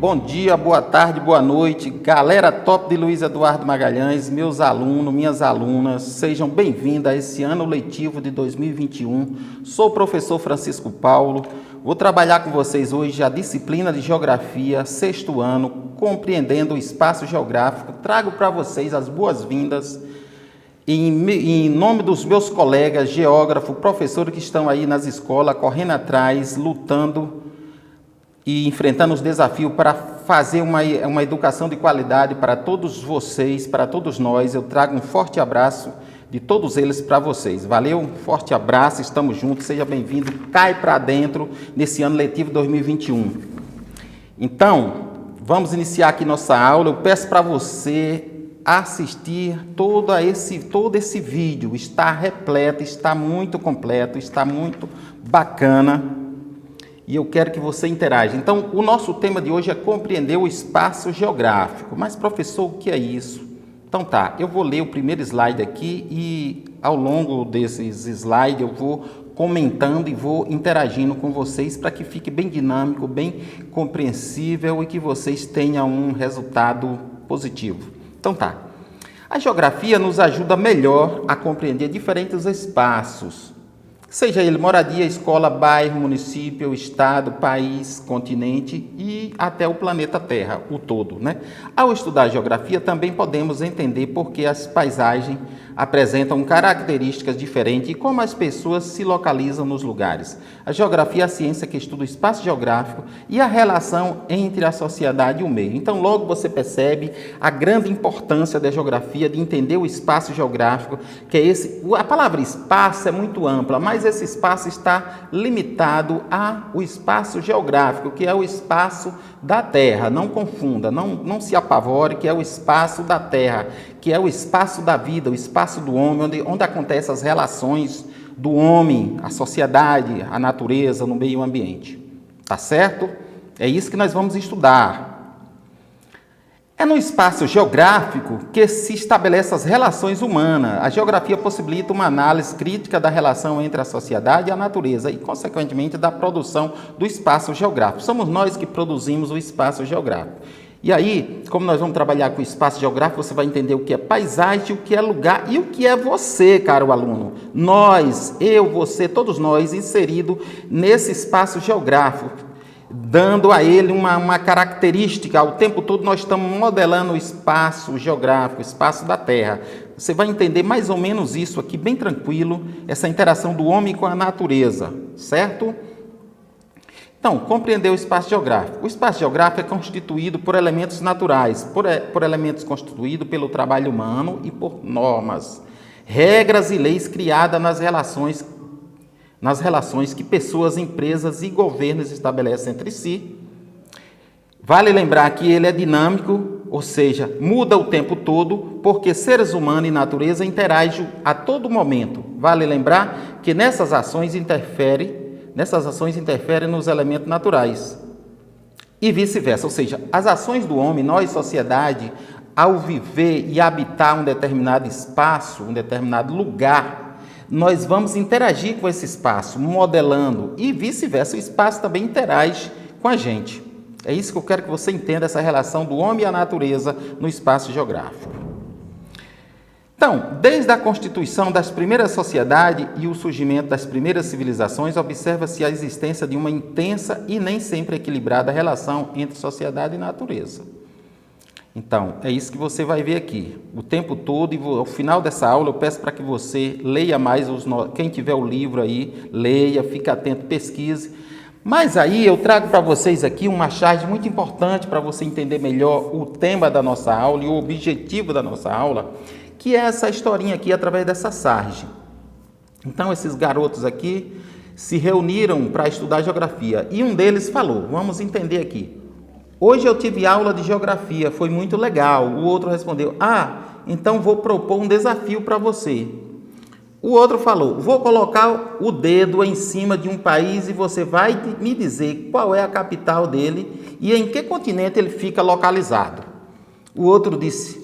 Bom dia, boa tarde, boa noite, galera top de Luiz Eduardo Magalhães, meus alunos, minhas alunas, sejam bem-vindos a esse ano letivo de 2021. Sou o professor Francisco Paulo, vou trabalhar com vocês hoje a disciplina de Geografia, sexto ano, compreendendo o espaço geográfico. Trago para vocês as boas-vindas em nome dos meus colegas, geógrafos, professores que estão aí nas escolas, correndo atrás, lutando e enfrentando os desafios para fazer uma educação de qualidade para todos vocês, para todos nós. Eu trago um forte abraço de todos eles para vocês. Valeu, um forte abraço, estamos juntos, seja bem-vindo, cai para dentro nesse ano letivo 2021. Então, vamos iniciar aqui nossa aula. Eu peço para você assistir todo esse vídeo, está repleto, está muito completo, está muito bacana. E eu quero que você interaja. Então, o nosso tema de hoje é compreender o espaço geográfico. Mas, professor, o que é isso? Então tá, eu vou ler o primeiro slide aqui e ao longo desses slides eu vou comentando e vou interagindo com vocês para que fique bem dinâmico, bem compreensível e que vocês tenham um resultado positivo. Então tá, a geografia nos ajuda melhor a compreender diferentes espaços, seja ele moradia, escola, bairro, município, estado, país, continente e até o planeta Terra, o todo, né? Ao estudar geografia, também podemos entender por que as paisagens apresentam características diferentes e como as pessoas se localizam nos lugares. A geografia é a ciência que estuda o espaço geográfico e a relação entre a sociedade e o meio. Então, logo você percebe a grande importância da geografia, de entender o espaço geográfico, que é esse. A palavra espaço é muito ampla, mas esse espaço está limitado ao espaço geográfico, que é o espaço da Terra. Não confunda, não se apavore, que é o espaço da Terra, que é o espaço da vida, o espaço do homem, onde acontecem as relações do homem, a sociedade, a natureza, no meio ambiente. Tá certo? É isso que nós vamos estudar. É no espaço geográfico que se estabelecem as relações humanas. A geografia possibilita uma análise crítica da relação entre a sociedade e a natureza e, consequentemente, da produção do espaço geográfico. Somos nós que produzimos o espaço geográfico. E aí, como nós vamos trabalhar com o espaço geográfico, você vai entender o que é paisagem, o que é lugar e o que é você, caro aluno. Nós, eu, você, todos nós, inseridos nesse espaço geográfico, dando a ele uma característica. O tempo todo nós estamos modelando o espaço geográfico, o espaço da Terra. Você vai entender mais ou menos isso aqui, bem tranquilo, essa interação do homem com a natureza, certo? Então, compreender o espaço geográfico. O espaço geográfico é constituído por elementos naturais, por elementos constituídos pelo trabalho humano e por normas, regras e leis criadas nas relações que pessoas, empresas e governos estabelecem entre si. Vale lembrar que ele é dinâmico, ou seja, muda o tempo todo, porque seres humanos e natureza interagem a todo momento. Vale lembrar que nessas ações interferem nos elementos naturais e vice-versa, ou seja, as ações do homem, nós, sociedade, ao viver e habitar um determinado espaço, um determinado lugar, nós vamos interagir com esse espaço, modelando e vice-versa, o espaço também interage com a gente. É isso que eu quero que você entenda, essa relação do homem e a natureza no espaço geográfico. Então, desde a constituição das primeiras sociedades e o surgimento das primeiras civilizações, observa-se a existência de uma intensa e nem sempre equilibrada relação entre sociedade e natureza. Então, é isso que você vai ver aqui, o tempo todo, e ao final dessa aula eu peço para que você leia mais, quem tiver o livro aí, leia, fique atento, pesquise. Mas aí eu trago para vocês aqui uma charge muito importante para você entender melhor o tema da nossa aula e o objetivo da nossa aula, que é essa historinha aqui através dessa sarge. Então, esses garotos aqui se reuniram para estudar geografia e um deles falou, vamos entender aqui, hoje eu tive aula de geografia, foi muito legal. O outro respondeu, então vou propor um desafio para você. O outro falou, vou colocar o dedo em cima de um país e você vai me dizer qual é a capital dele e em que continente ele fica localizado. O outro disse,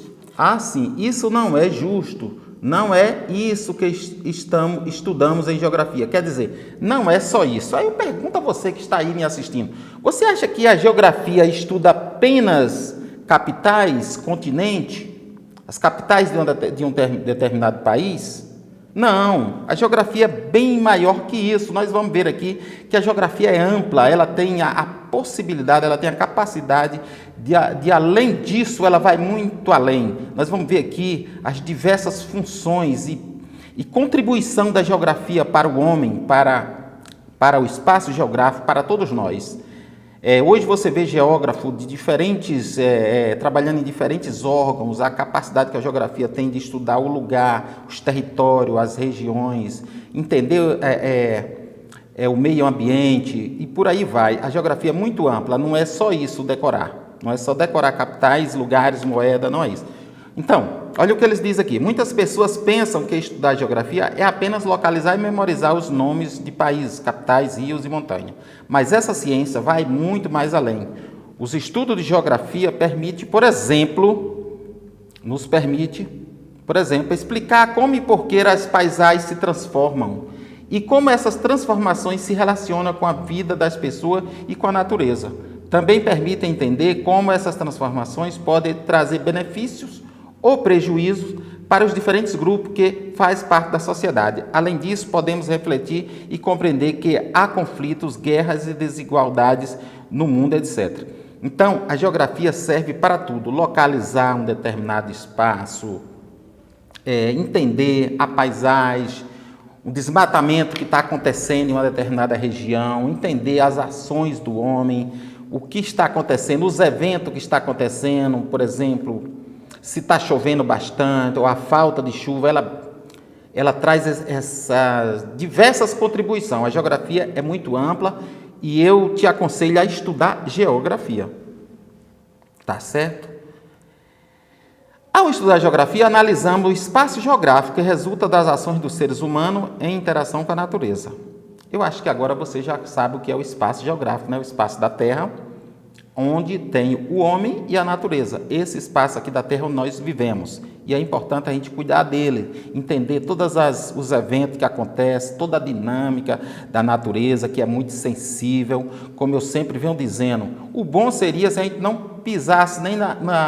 sim, isso não é justo. Não é isso que estudamos em geografia. Quer dizer, não é só isso. Aí eu pergunto a você que está aí me assistindo. Você acha que a geografia estuda apenas capitais, continente, as capitais de um determinado país? Não, a geografia é bem maior que isso. Nós vamos ver aqui que a geografia é ampla, ela tem a possibilidade, ela tem a capacidade de além disso, ela vai muito além. Nós vamos ver aqui as diversas funções e contribuição da geografia para o homem, para o espaço geográfico, para todos nós. Hoje você vê geógrafo de diferentes, trabalhando em diferentes órgãos, a capacidade que a geografia tem de estudar o lugar, os territórios, as regiões, entender o meio ambiente e por aí vai. A geografia é muito ampla, não é só isso decorar, não é só decorar capitais, lugares, moeda, não é isso. Então, olha o que eles dizem aqui. Muitas pessoas pensam que estudar geografia é apenas localizar e memorizar os nomes de países, capitais, rios e montanhas. Mas essa ciência vai muito mais além. Os estudos de geografia nos permite, por exemplo, explicar como e por que as paisagens se transformam e como essas transformações se relacionam com a vida das pessoas e com a natureza. Também permite entender como essas transformações podem trazer benefícios ou prejuízos para os diferentes grupos que fazem parte da sociedade. Além disso, podemos refletir e compreender que há conflitos, guerras e desigualdades no mundo, etc. Então, a geografia serve para tudo, localizar um determinado espaço, entender a paisagem, o desmatamento que está acontecendo em uma determinada região, entender as ações do homem, o que está acontecendo, os eventos que estão acontecendo, por exemplo, se está chovendo bastante ou a falta de chuva, ela traz essas diversas contribuições. A geografia é muito ampla e eu te aconselho a estudar geografia. Tá certo? Ao estudar geografia, analisamos o espaço geográfico que resulta das ações dos seres humanos em interação com a natureza. Eu acho que agora você já sabe o que é o espaço geográfico, né? O espaço da Terra, onde tem o homem e a natureza. Esse espaço aqui da Terra onde nós vivemos. E é importante a gente cuidar dele, entender todos os eventos que acontecem, toda a dinâmica da natureza, que é muito sensível. Como eu sempre venho dizendo, o bom seria se a gente não pisasse nem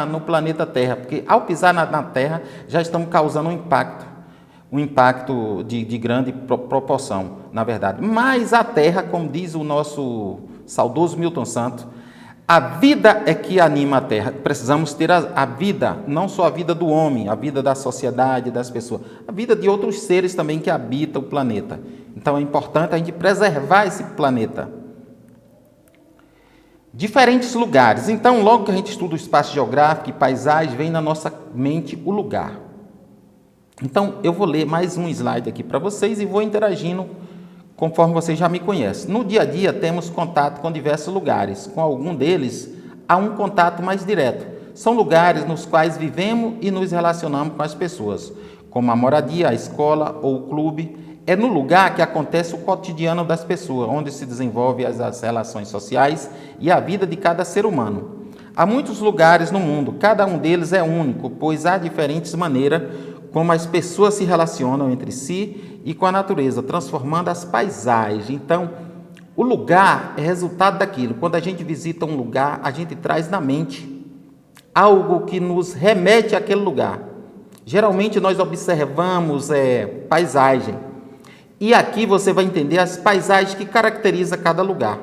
no planeta Terra, porque ao pisar na Terra já estamos causando um impacto de grande proporção, na verdade. Mas a Terra, como diz o nosso saudoso Milton Santos, a vida é que anima a Terra. Precisamos ter a vida, não só a vida do homem, a vida da sociedade, das pessoas, a vida de outros seres também que habitam o planeta. Então é importante a gente preservar esse planeta. Diferentes lugares. Então, logo que a gente estuda o espaço geográfico e paisagem, vem na nossa mente o lugar. Então, eu vou ler mais um slide aqui para vocês e vou interagindo conforme vocês já me conhecem. No dia a dia, temos contato com diversos lugares. Com algum deles, há um contato mais direto. São lugares nos quais vivemos e nos relacionamos com as pessoas, como a moradia, a escola ou o clube. É no lugar que acontece o cotidiano das pessoas, onde se desenvolvem as relações sociais e a vida de cada ser humano. Há muitos lugares no mundo, cada um deles é único, pois há diferentes maneiras como as pessoas se relacionam entre si e com a natureza, transformando as paisagens. Então, o lugar é resultado daquilo. Quando a gente visita um lugar, a gente traz na mente algo que nos remete àquele lugar. Geralmente nós observamos paisagem. E aqui você vai entender as paisagens que caracterizam cada lugar.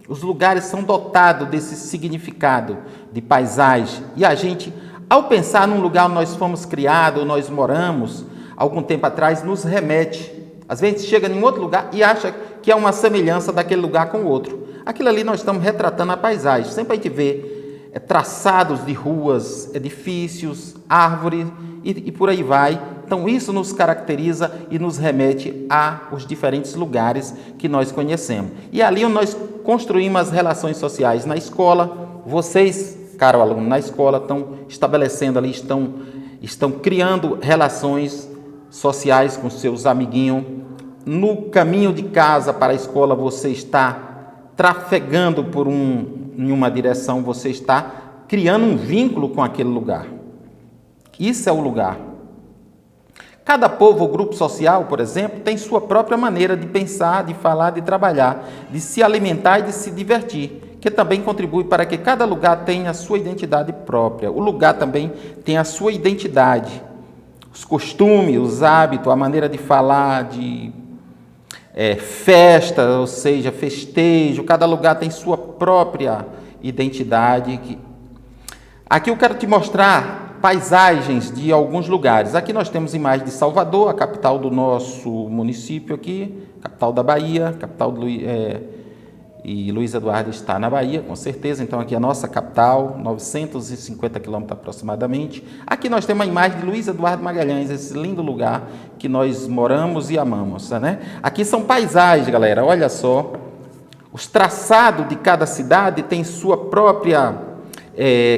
Os lugares são dotados desse significado de paisagem. E a gente, ao pensar num lugar onde nós fomos criados, nós moramos, algum tempo atrás, nos remete. Às vezes chega em outro lugar e acha que é uma semelhança daquele lugar com o outro. Aquilo ali nós estamos retratando a paisagem. Sempre a gente vê traçados de ruas, edifícios, árvores e por aí vai. Então isso nos caracteriza e nos remete aos diferentes lugares que nós conhecemos. E ali onde nós construímos as relações sociais na escola, vocês, caro aluno, na escola estão estabelecendo ali, estão criando relações sociais com seus amiguinhos. No caminho de casa para a escola, você está trafegando em uma direção, você está criando um vínculo com aquele lugar. Isso é o lugar. Cada povo ou grupo social, por exemplo, tem sua própria maneira de pensar, de falar, de trabalhar, de se alimentar e de se divertir, que também contribui para que cada lugar tenha a sua identidade própria. O lugar também tem a sua identidade, os costumes, os hábitos, a maneira de falar, de festa, ou seja, festejo. Cada lugar tem sua própria identidade. Aqui eu quero te mostrar paisagens de alguns lugares. Aqui nós temos imagens de Salvador, a capital do nosso município aqui, capital da Bahia, e Luiz Eduardo está na Bahia, com certeza. Então aqui é a nossa capital, 950 quilômetros aproximadamente. Aqui nós temos a imagem de Luiz Eduardo Magalhães, esse lindo lugar que nós moramos e amamos, né? Aqui são paisagens, galera, olha só. Os traçados de cada cidade tem sua própria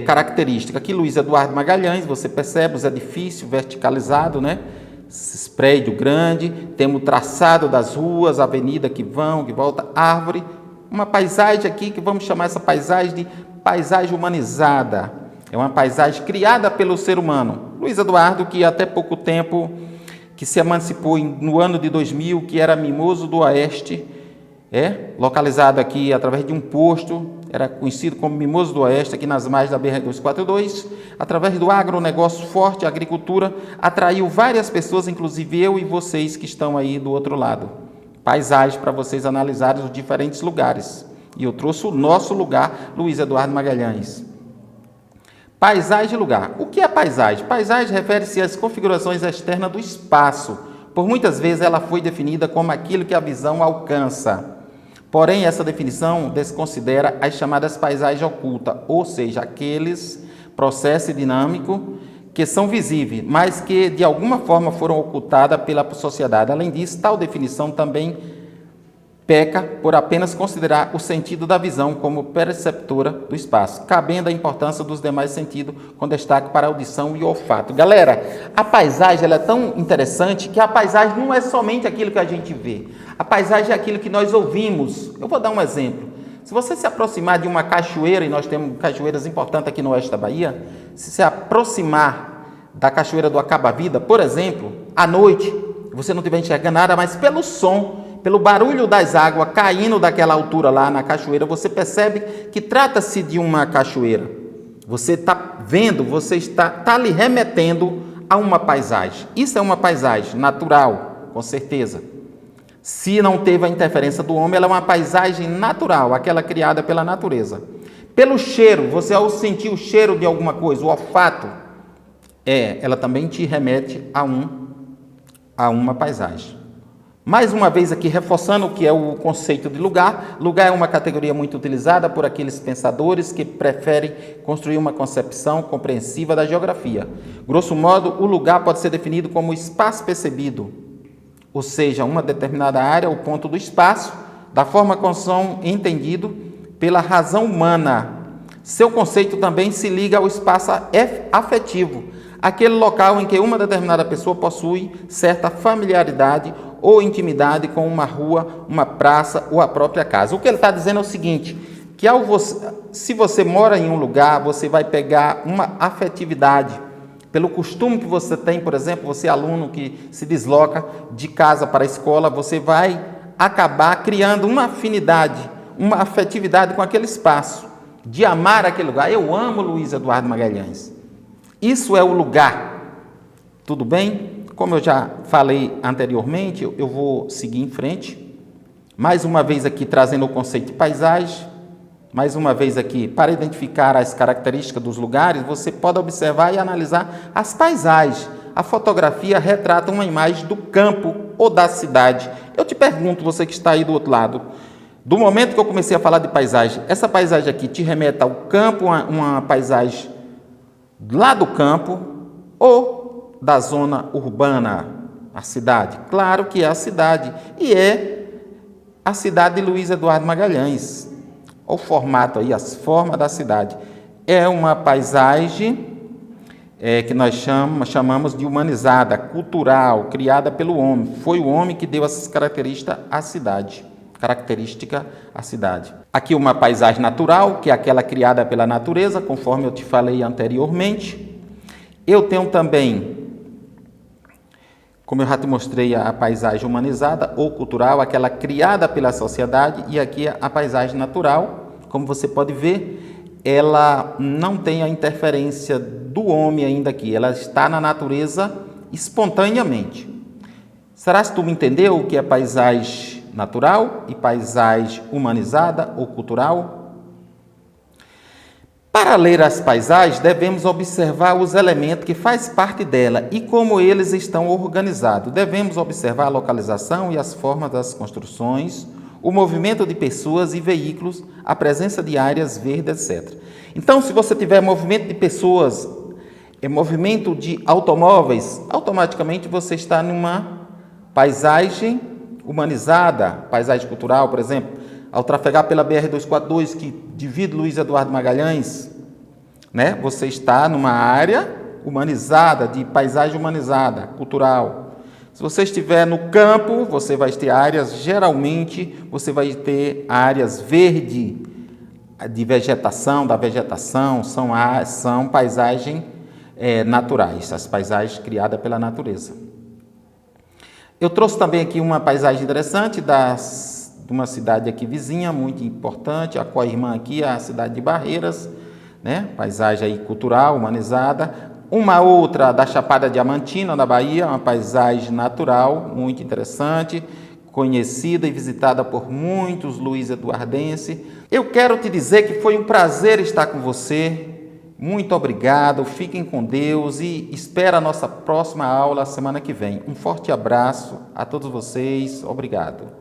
característica. Aqui Luiz Eduardo Magalhães, você percebe os edifícios verticalizados, né? Esses prédios grandes, temos o traçado das ruas, avenida que vão, que volta, árvore. Uma paisagem aqui que vamos chamar essa paisagem de paisagem humanizada. É uma paisagem criada pelo ser humano. Luiz Eduardo, que até pouco tempo, que se emancipou no ano de 2000, que era Mimoso do Oeste, localizado aqui através de um posto, era conhecido como Mimoso do Oeste, aqui nas margens da BR-242, através do agronegócio forte, a agricultura, atraiu várias pessoas, inclusive eu e vocês que estão aí do outro lado. Paisagem para vocês analisarem os diferentes lugares. E eu trouxe o nosso lugar, Luiz Eduardo Magalhães. Paisagem e lugar. O que é paisagem? Paisagem refere-se às configurações externas do espaço. Por muitas vezes ela foi definida como aquilo que a visão alcança. Porém, essa definição desconsidera as chamadas paisagens ocultas, ou seja, aqueles processos dinâmicos que são visíveis, mas que de alguma forma foram ocultadas pela sociedade. Além disso, tal definição também peca por apenas considerar o sentido da visão como perceptora do espaço, cabendo a importância dos demais sentidos, com destaque para a audição e o olfato. Galera, a paisagem ela é tão interessante que a paisagem não é somente aquilo que a gente vê. A paisagem é aquilo que nós ouvimos. Eu vou dar um exemplo. Se você se aproximar de uma cachoeira, e nós temos cachoeiras importantes aqui no oeste da Bahia, se aproximar da cachoeira do Acaba-Vida, por exemplo, à noite, você não estiver enxergando nada, mas pelo som, pelo barulho das águas caindo daquela altura lá na cachoeira, você percebe que trata-se de uma cachoeira. Você está vendo, você está lhe remetendo a uma paisagem. Isso é uma paisagem natural, com certeza. Se não teve a interferência do homem, ela é uma paisagem natural, aquela criada pela natureza. Pelo cheiro, você ao sentir o cheiro de alguma coisa, o olfato, ela também te remete a uma paisagem. Mais uma vez aqui, reforçando o que é o conceito de lugar. Lugar é uma categoria muito utilizada por aqueles pensadores que preferem construir uma concepção compreensiva da geografia. Grosso modo, o lugar pode ser definido como espaço percebido, ou seja, uma determinada área ou ponto do espaço, da forma como são entendido pela razão humana. Seu conceito também se liga ao espaço afetivo, aquele local em que uma determinada pessoa possui certa familiaridade ou intimidade com uma rua, uma praça ou a própria casa. O que ele está dizendo é o seguinte, que se você mora em um lugar, você vai pegar uma afetividade, pelo costume que você tem, por exemplo, você é aluno que se desloca de casa para a escola, você vai acabar criando uma afinidade, uma afetividade com aquele espaço, de amar aquele lugar. Eu amo Luiz Eduardo Magalhães. Isso é o lugar. Tudo bem? Como eu já falei anteriormente, eu vou seguir em frente. Mais uma vez aqui trazendo o conceito de paisagem. Mais uma vez aqui, para identificar as características dos lugares, você pode observar e analisar as paisagens. A fotografia retrata uma imagem do campo ou da cidade. Eu te pergunto, você que está aí do outro lado, do momento que eu comecei a falar de paisagem, essa paisagem aqui te remete ao campo, uma paisagem lá do campo ou da zona urbana, a cidade? Claro que é a cidade, e é a cidade de Luiz Eduardo Magalhães. O formato aí, as formas da cidade. É uma paisagem que nós chamamos de humanizada, cultural, criada pelo homem. Foi o homem que deu essas características à cidade. Aqui uma paisagem natural, que é aquela criada pela natureza, conforme eu te falei anteriormente. Eu tenho também Como eu já te mostrei, a paisagem humanizada ou cultural, aquela criada pela sociedade, e aqui a paisagem natural. Como você pode ver, ela não tem a interferência do homem ainda aqui, ela está na natureza espontaneamente. Será que tu me entendeu o que é paisagem natural e paisagem humanizada ou cultural? Para ler as paisagens, devemos observar os elementos que fazem parte dela e como eles estão organizados. Devemos observar a localização e as formas das construções, o movimento de pessoas e veículos, a presença de áreas verdes, etc. Então, se você tiver movimento de pessoas, movimento de automóveis, automaticamente você está numa paisagem humanizada, paisagem cultural, por exemplo. Ao trafegar pela BR-242, que divide Luiz Eduardo Magalhães, né? Você está numa área humanizada, de paisagem humanizada, cultural. Se você estiver no campo, você vai ter áreas, geralmente, você vai ter áreas verdes, de vegetação, da vegetação, são paisagens naturais, as paisagens criadas pela natureza. Eu trouxe também aqui uma paisagem interessante de uma cidade aqui vizinha, muito importante, a co-irmã aqui, a cidade de Barreiras, né? Paisagem aí cultural, humanizada. Uma outra da Chapada Diamantina, na Bahia, uma paisagem natural, muito interessante, conhecida e visitada por muitos luiz-eduardenses. Eu quero te dizer que foi um prazer estar com você. Muito obrigado, fiquem com Deus e espera a nossa próxima aula semana que vem. Um forte abraço a todos vocês, obrigado.